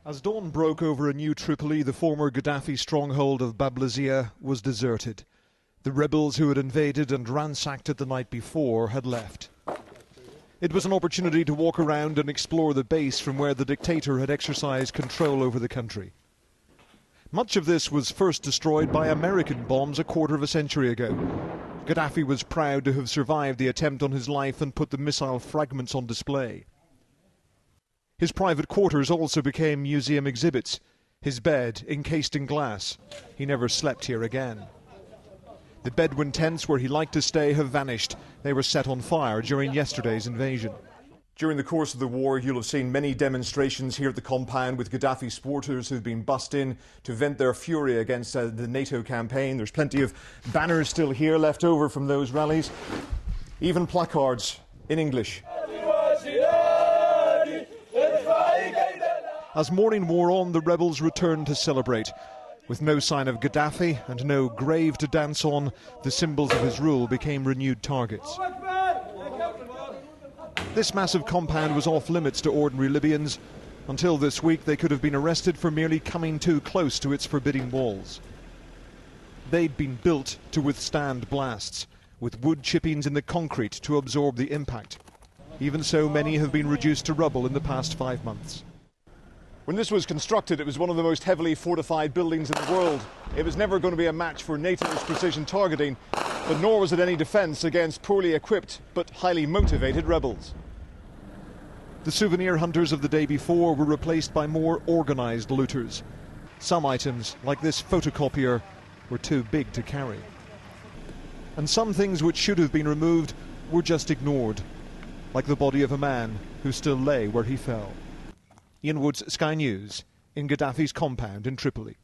As dawn broke over a new Tripoli, the former Gaddafi stronghold of Bablazia was deserted. The rebels who had invaded and ransacked it the night before had left. It was an opportunity to walk around and explore the base from where the dictator had exercised control over the country. Much of this was first destroyed by American bombs a quarter of a century ago. Gaddafi was proud to have survived the attempt on his life and put the missile fragments on display. His private quarters also became museum exhibits. His bed encased in glass. He never slept here again. The Bedouin tents where he liked to stay have vanished. They were set on fire during yesterday's invasion. During the course of the war, you'll have seen many demonstrations here at the compound with Gaddafi supporters who've been bussed in to vent their fury against the NATO campaign. There's plenty of banners still here left over from those rallies, even placards in English. As morning wore on, the rebels returned to celebrate. With no sign of Gaddafi and no grave to dance on, the symbols of his rule became renewed targets. This massive compound was off limits to ordinary Libyans. Until this week, they could have been arrested for merely coming too close to its forbidding walls. They'd been built to withstand blasts, with wood chippings in the concrete to absorb the impact. Even so, many have been reduced to rubble in the past 5 months. When this was constructed, it was one of the most heavily fortified buildings in the world. It was never going to be a match for NATO's precision targeting, but nor was it any defence against poorly equipped but highly motivated rebels. The souvenir hunters of the day before were replaced by more organised looters. Some items, like this photocopier, were too big to carry. And some things which should have been removed were just ignored, like the body of a man who still lay where he fell. Ian Woods, Sky News, in Gaddafi's compound in Tripoli.